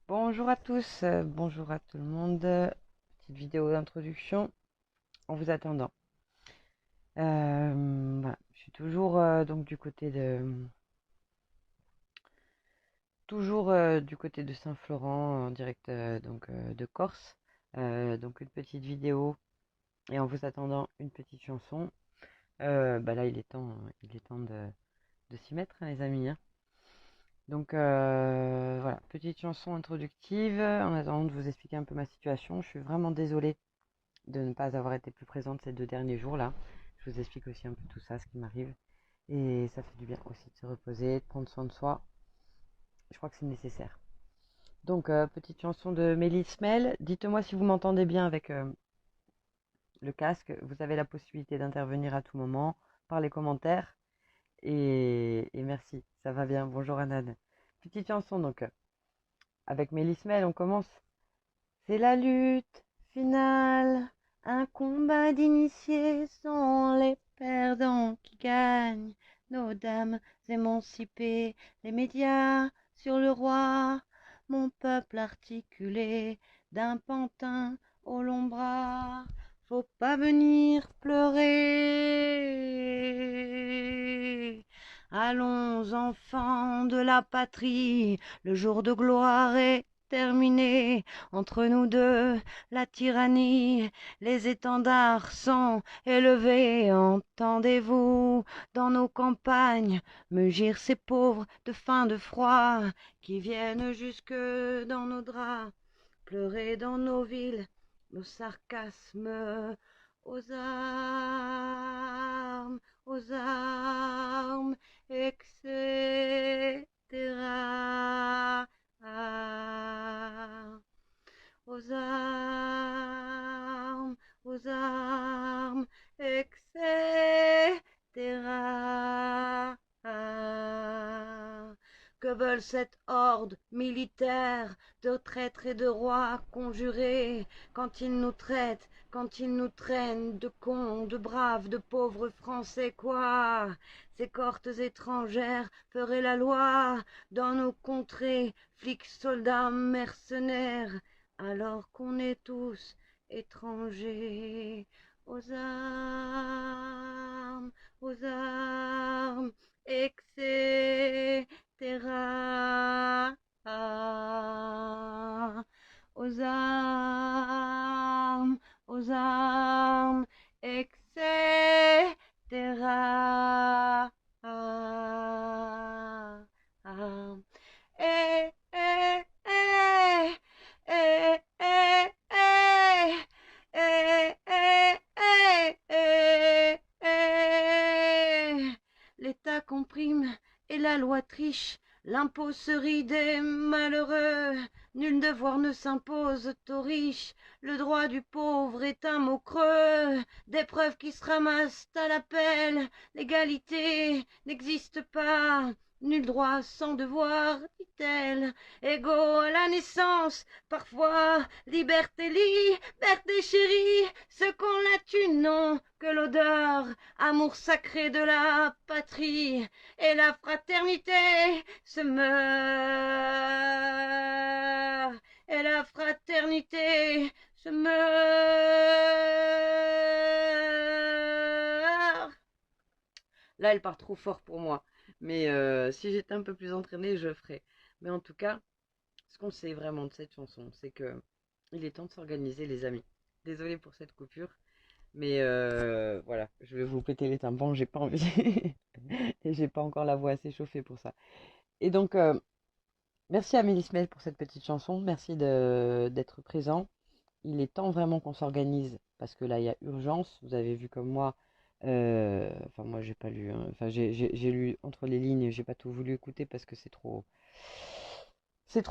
Bonjour à tous, bonjour à tout le monde. Petite vidéo d'introduction en vous attendant. Voilà, je suis toujours donc du côté de Saint-Florent en direct de Corse. Donc une petite vidéo et en vous attendant une petite chanson. Là il est temps de s'y mettre, hein, les amis, hein. Donc voilà, petite chanson introductive en attendant de vous expliquer un peu ma situation. Je suis vraiment désolée de ne pas avoir été plus présente ces 2 derniers jours-là. Je vous explique aussi un peu tout ça, ce qui m'arrive. Et ça fait du bien aussi de se reposer, de prendre soin de soi. Je crois que c'est nécessaire. Donc, petite chanson de Mélis Mel. Dites-moi si vous m'entendez bien avec le casque. Vous avez la possibilité d'intervenir à tout moment par les commentaires. Et merci, ça va bien. Bonjour Anan. Petite chanson donc avec Mélis Mel, on commence. C'est la lutte finale, un combat d'initiés sont les perdants qui gagnent. Nos dames émancipées, les médias sur le roi, mon peuple articulé, d'un pantin au long bras. Faut pas venir pleurer. Allons, enfants de la patrie, le jour de gloire est terminé. Entre nous deux, la tyrannie, les étendards sont élevés. Entendez-vous dans nos campagnes mugir ces pauvres de faim, de froid, qui viennent jusque dans nos draps, pleurer dans nos villes, nos sarcasmes. Aux armes, aux armes, etc. Aux armes, aux armes, etc. Que veulent cette horde militaire de traîtres et de rois conjurés quand ils nous traitent, quand ils nous traînent de cons, de braves, de pauvres Français, quoi? Ces cohortes étrangères feraient la loi dans nos contrées, flics, soldats, mercenaires, alors qu'on est tous étrangers. Aux armes, etc. Aux armes, aux armes, etc. Eh, eh, eh, eh, eh, eh, eh, eh, eh, L'État comprime et la loi triche, l'impôt se rit des malheureux, nul devoir ne s'impose aux riches, le droit du pauvre est un mot creux, des preuves qui se ramassent à l'appel, l'égalité n'existe pas. Nul droit sans devoir, dit-elle, égaux à la naissance, parfois liberté, liberté chérie, ce qu'on la tue, non, que l'odeur, amour sacré de la patrie, et la fraternité se meurt, et la fraternité se meurt. Là, elle part trop fort pour moi. Mais si j'étais un peu plus entraînée, je ferais. Mais en tout cas, ce qu'on sait vraiment de cette chanson, c'est que il est temps de s'organiser, les amis. Désolée pour cette coupure, mais voilà, je vais vous péter les tympans, j'ai pas envie. Et j'ai pas encore la voix assez chauffée pour ça. Et donc, merci à Mélis Mel pour cette petite chanson. Merci d'être présent. Il est temps vraiment qu'on s'organise parce que là, il y a urgence. Vous avez vu comme moi. Enfin, moi, j'ai pas lu, hein. Enfin, j'ai lu entre les lignes. J'ai pas tout voulu écouter parce que c'est trop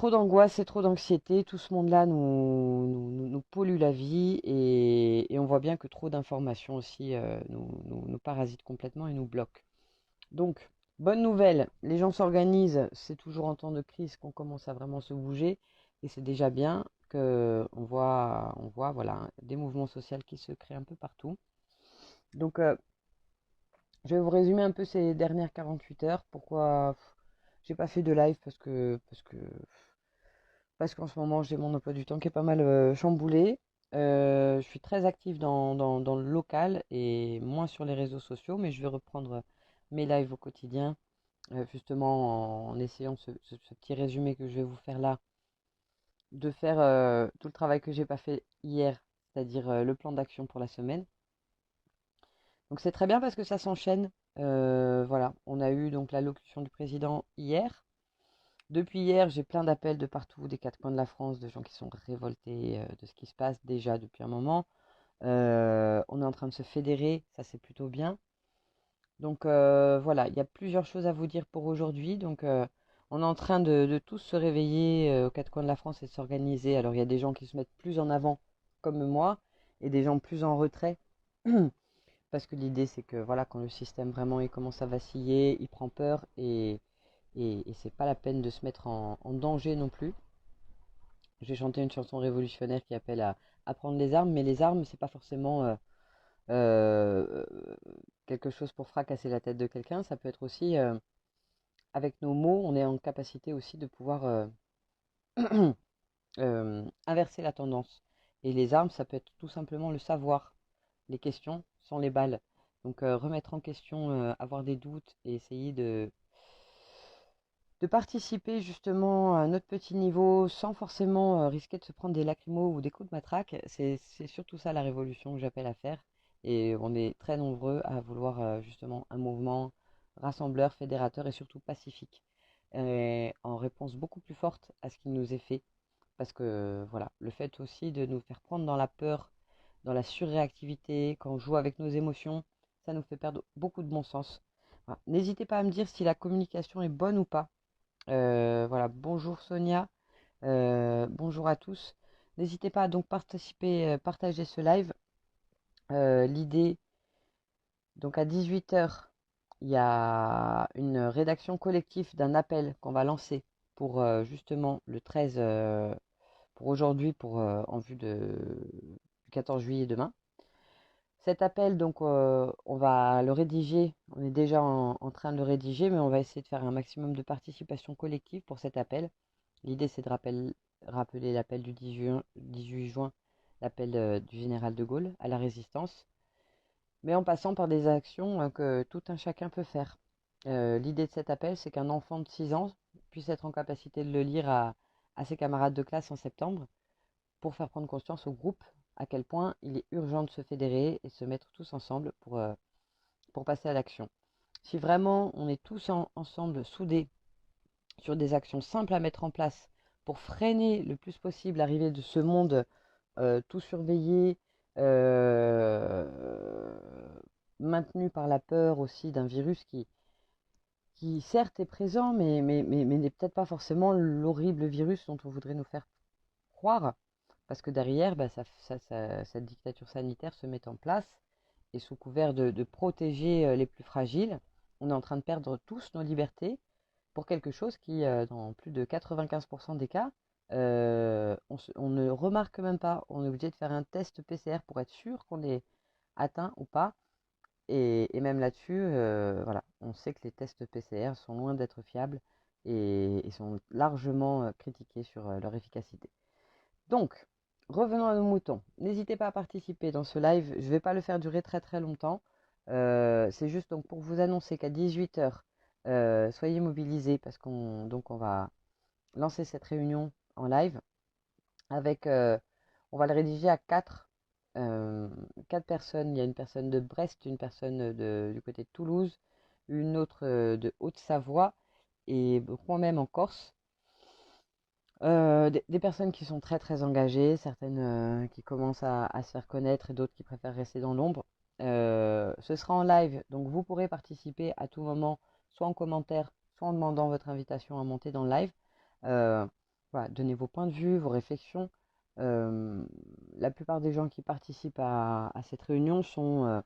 d'angoisse, c'est trop d'anxiété. Tout ce monde-là nous pollue la vie et on voit bien que trop d'informations aussi nous parasitent complètement et nous bloquent. Donc, bonne nouvelle, les gens s'organisent. C'est toujours en temps de crise qu'on commence à vraiment se bouger et c'est déjà bien que on voit voilà, des mouvements sociaux qui se créent un peu partout. Donc, je vais vous résumer un peu ces dernières 48 heures. Pourquoi j'ai pas fait de live parce que parce qu'en ce moment, j'ai mon emploi du temps qui est pas mal chamboulé. Je suis très active dans le local et moins sur les réseaux sociaux, mais je vais reprendre mes lives au quotidien, justement en essayant ce petit résumé que je vais vous faire là, de faire tout le travail que j'ai pas fait hier, c'est-à-dire le plan d'action pour la semaine. Donc c'est très bien parce que ça s'enchaîne. Voilà, on a eu donc l'allocution du président hier. Depuis hier, j'ai plein d'appels de partout, des quatre coins de la France, de gens qui sont révoltés de ce qui se passe déjà depuis un moment. On est en train de se fédérer, ça c'est plutôt bien. Donc voilà, il y a plusieurs choses à vous dire pour aujourd'hui. Donc on est en train de tous se réveiller aux quatre coins de la France et de s'organiser. Alors il y a des gens qui se mettent plus en avant, comme moi, et des gens plus en retrait. Parce que l'idée c'est que voilà, quand le système vraiment il commence à vaciller, il prend peur et c'est pas la peine de se mettre en danger non plus. J'ai chanté une chanson révolutionnaire qui appelle à prendre les armes, mais les armes, c'est pas forcément euh, quelque chose pour fracasser la tête de quelqu'un. Ça peut être aussi, avec nos mots, on est en capacité aussi de pouvoir inverser la tendance. Et les armes, ça peut être tout simplement le savoir, les questions sans les balles. Donc remettre en question, avoir des doutes et essayer de participer justement à notre petit niveau sans forcément risquer de se prendre des lacrymos ou des coups de matraque. C'est surtout ça la révolution que j'appelle à faire. Et on est très nombreux à vouloir justement un mouvement rassembleur, fédérateur et surtout pacifique. En réponse beaucoup plus forte à ce qui nous est fait. Parce que voilà, le fait aussi de nous faire prendre dans la peur, dans la surréactivité, quand on joue avec nos émotions, ça nous fait perdre beaucoup de bon sens. Voilà. N'hésitez pas à me dire si la communication est bonne ou pas. Voilà, bonjour Sonia, bonjour à tous. N'hésitez pas à donc participer, partager ce live. L'idée, donc à 18 heures, il y a une rédaction collective d'un appel qu'on va lancer pour justement le 13, pour aujourd'hui, en vue du 14 juillet demain. Cet appel, donc, on va le rédiger. On est déjà en train de le rédiger, mais on va essayer de faire un maximum de participation collective pour cet appel. L'idée, c'est de rappeler l'appel du 18 juin, l'appel du général de Gaulle à la résistance, mais en passant par des actions que tout un chacun peut faire. L'idée de cet appel, c'est qu'un enfant de 6 ans puisse être en capacité de le lire à ses camarades de classe en septembre pour faire prendre conscience au groupe à quel point il est urgent de se fédérer et de se mettre tous ensemble pour passer à l'action. Si vraiment on est tous ensemble soudés sur des actions simples à mettre en place pour freiner le plus possible l'arrivée de ce monde tout surveillé, euh, maintenu par la peur aussi d'un virus qui certes est présent, mais n'est peut-être pas forcément l'horrible virus dont on voudrait nous faire croire, parce que derrière, bah, cette dictature sanitaire se met en place, et sous couvert de protéger les plus fragiles, on est en train de perdre tous nos libertés pour quelque chose qui, dans plus de 95% des cas, on ne remarque même pas. On est obligé de faire un test PCR pour être sûr qu'on est atteint ou pas. Et même là-dessus, voilà, on sait que les tests PCR sont loin d'être fiables et sont largement critiqués sur leur efficacité. Donc, revenons à nos moutons. N'hésitez pas à participer dans ce live. Je ne vais pas le faire durer très très longtemps. C'est juste donc pour vous annoncer qu'à 18 heures, soyez mobilisés parce qu'on va lancer cette réunion en live avec, on va le rédiger à quatre personnes. Il y a une personne de Brest, une personne du côté de Toulouse, une autre de Haute-Savoie et donc moi-même en Corse. Des personnes qui sont très très engagées, certaines qui commencent à se faire connaître et d'autres qui préfèrent rester dans l'ombre. Ce sera en live, donc vous pourrez participer à tout moment, soit en commentaire, soit en demandant votre invitation à monter dans le live. Euh, voilà, donnez vos points de vue, vos réflexions. Euh, la plupart des gens qui participent à cette réunion sont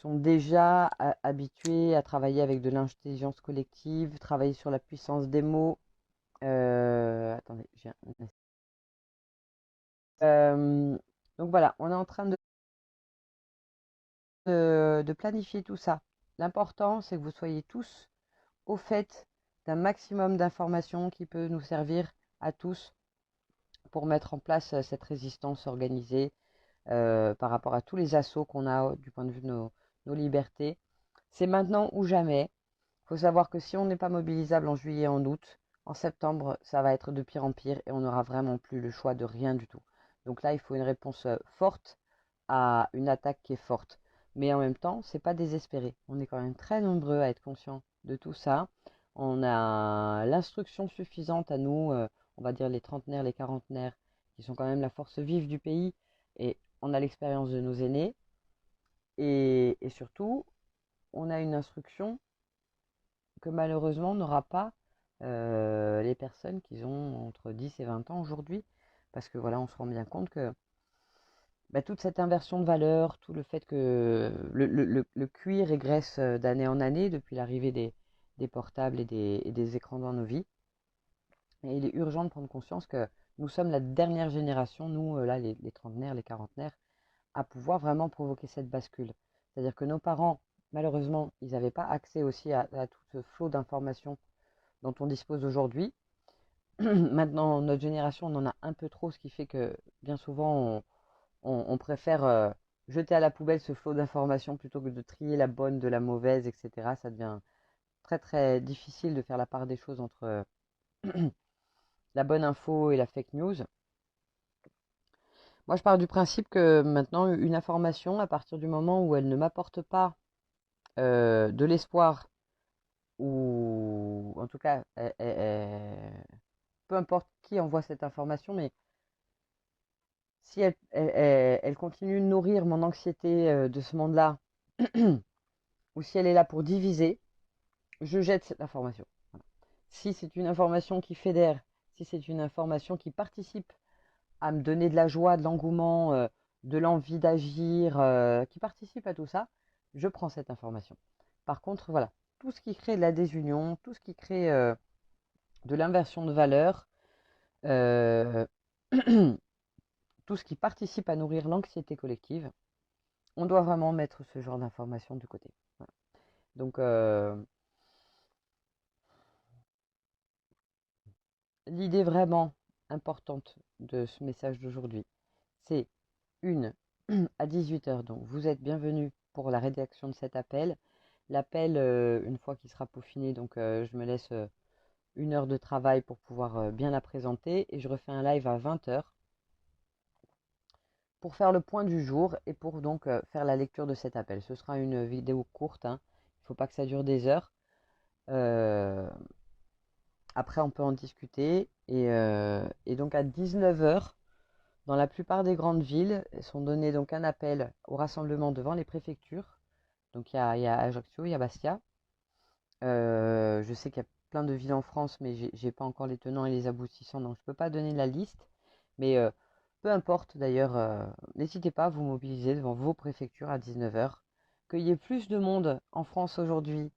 déjà habitués à travailler avec de l'intelligence collective, travailler sur la puissance des mots. Attendez, Euh, donc voilà, on est en train de planifier tout ça. L'important, c'est que vous soyez tous au fait d'un maximum d'informations qui peut nous servir à tous pour mettre en place cette résistance organisée par rapport à tous les assauts qu'on a du point de vue de nos libertés. C'est maintenant ou jamais. Il faut savoir que si on n'est pas mobilisable en juillet et en août, en septembre, ça va être de pire en pire et on n'aura vraiment plus le choix de rien du tout. Donc là, il faut une réponse forte à une attaque qui est forte. Mais en même temps, c'est pas désespéré. On est quand même très nombreux à être conscients de tout ça. On a l'instruction suffisante à nous, on va dire les trentenaires, les quarantenaires, qui sont quand même la force vive du pays, et on a l'expérience de nos aînés. Et surtout, on a une instruction que malheureusement n'aura pas les personnes qui ont entre 10 et 20 ans aujourd'hui. Parce que voilà, on se rend bien compte que toute cette inversion de valeur, tout le fait que le cuir régresse d'année en année depuis l'arrivée des portables et des écrans dans nos vies. Et il est urgent de prendre conscience que nous sommes la dernière génération, nous, là, les trentenaires, les quarantenaires, à pouvoir vraiment provoquer cette bascule. C'est-à-dire que nos parents, malheureusement, ils n'avaient pas accès aussi à tout ce flot d'informations dont on dispose aujourd'hui. Maintenant, notre génération, on en a un peu trop, ce qui fait que bien souvent, on préfère jeter à la poubelle ce flot d'informations plutôt que de trier la bonne de la mauvaise, etc. Ça devient très très difficile de faire la part des choses entre la bonne info et la fake news. Moi, je pars du principe que maintenant, une information, à partir du moment où elle ne m'apporte pas de l'espoir, ou en tout cas, peu importe qui envoie cette information, mais si elle continue de nourrir mon anxiété de ce monde-là, ou si elle est là pour diviser, je jette cette information. Voilà. Si c'est une information qui fédère, si c'est une information qui participe à me donner de la joie, de l'engouement, de l'envie d'agir, qui participe à tout ça, je prends cette information. Par contre, voilà, tout ce qui crée de la désunion, tout ce qui crée de l'inversion de valeur, euh, tout ce qui participe à nourrir l'anxiété collective, on doit vraiment mettre ce genre d'informations de côté. Voilà. Donc, l'idée vraiment importante de ce message d'aujourd'hui, c'est une à 18 h. Donc, vous êtes bienvenus pour la rédaction de cet appel. L'appel, une fois qu'il sera peaufiné, donc je me laisse 1 heure de travail pour pouvoir bien la présenter et je refais un live à 20 h pour faire le point du jour et pour donc faire la lecture de cet appel. Ce sera une vidéo courte, hein. Il ne faut pas que ça dure des heures. Euh, Après, on peut en discuter. Et donc à 19 h, dans la plupart des grandes villes, sont donnés donc un appel au rassemblement devant les préfectures. Donc il y a Ajaccio, il y a Bastia. Je sais qu'il y a plein de villes en France, mais j'ai pas encore les tenants et les aboutissants, donc je ne peux pas donner la liste. Mais peu importe d'ailleurs, n'hésitez pas à vous mobiliser devant vos préfectures à 19 h. Qu'il y ait plus de monde en France aujourd'hui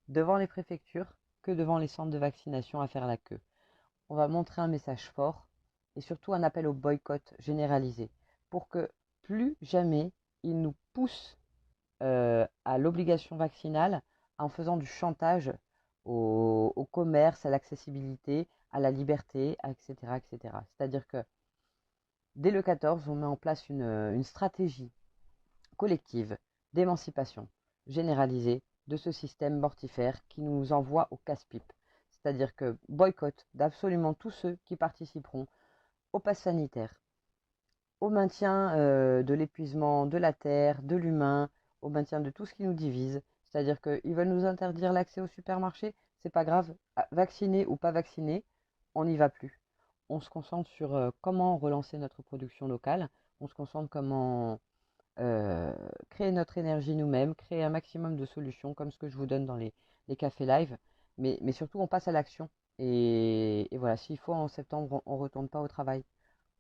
devant les préfectures que devant les centres de vaccination à faire la queue. On va montrer un message fort et surtout un appel au boycott généralisé pour que plus jamais ils nous poussent à l'obligation vaccinale en faisant du chantage au commerce, à l'accessibilité, à la liberté, etc. etc. C'est-à-dire que dès le 14, on met en place une stratégie collective d'émancipation généralisée de ce système mortifère qui nous envoie au casse-pipe. C'est-à-dire que boycott d'absolument tous ceux qui participeront au pass sanitaire, au maintien de l'épuisement de la Terre, de l'humain, au maintien de tout ce qui nous divise. C'est-à-dire qu'ils veulent nous interdire l'accès au supermarché, c'est pas grave, vacciné ou pas vacciné, on n'y va plus. On se concentre sur comment relancer notre production locale, on se concentre comment créer notre énergie nous-mêmes, créer un maximum de solutions comme ce que je vous donne dans les cafés live, mais surtout on passe à l'action. Et voilà, s'il faut en septembre, on ne retourne pas au travail.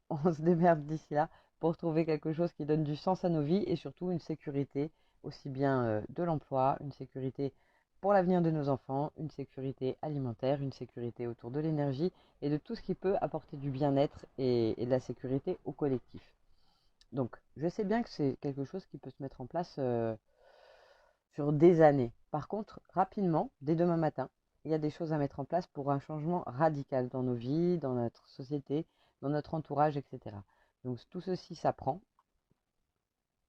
On se démerde d'ici là pour trouver quelque chose qui donne du sens à nos vies et surtout une sécurité, aussi bien de l'emploi, une sécurité pour l'avenir de nos enfants, une sécurité alimentaire, une sécurité autour de l'énergie et de tout ce qui peut apporter du bien-être et de la sécurité au collectif. Donc, je sais bien que c'est quelque chose qui peut se mettre en place sur des années. Par contre, rapidement, dès demain matin, il y a des choses à mettre en place pour un changement radical dans nos vies, dans notre société, dans notre entourage, etc. Donc tout ceci s'apprend.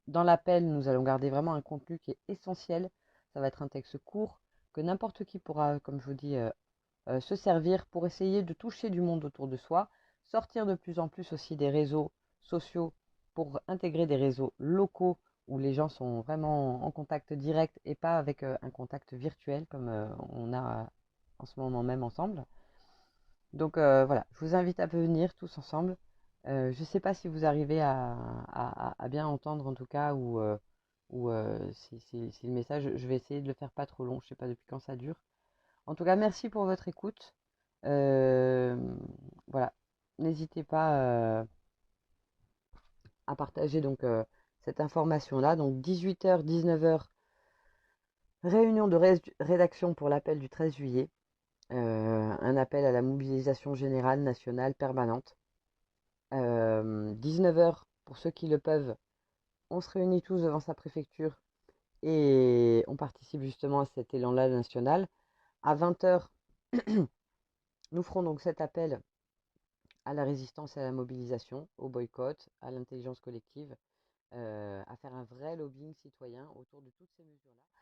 Dans l'appel, nous allons garder vraiment un contenu qui est essentiel. Ça va être un texte court que n'importe qui pourra, comme je vous dis, se servir pour essayer de toucher du monde autour de soi, sortir de plus en plus aussi des réseaux sociaux pour intégrer des réseaux locaux où les gens sont vraiment en contact direct et pas avec un contact virtuel comme on a en ce moment même ensemble. Donc voilà, je vous invite à venir tous ensemble. Je ne sais pas si vous arrivez à bien entendre en tout cas ou si le message, je vais essayer de le faire pas trop long, je ne sais pas depuis quand ça dure. En tout cas, merci pour votre écoute. Euh, voilà, n'hésitez pas à partager donc cette information-là. Donc 18h, 19h, réunion de rédaction pour l'appel du 13 juillet. Un appel à la mobilisation générale nationale permanente. 19h, pour ceux qui le peuvent, on se réunit tous devant sa préfecture et on participe justement à cet élan-là national. À 20h, nous ferons donc cet appel à la résistance et à la mobilisation, au boycott, à l'intelligence collective, à faire un vrai lobbying citoyen autour de toutes ces mesures-là.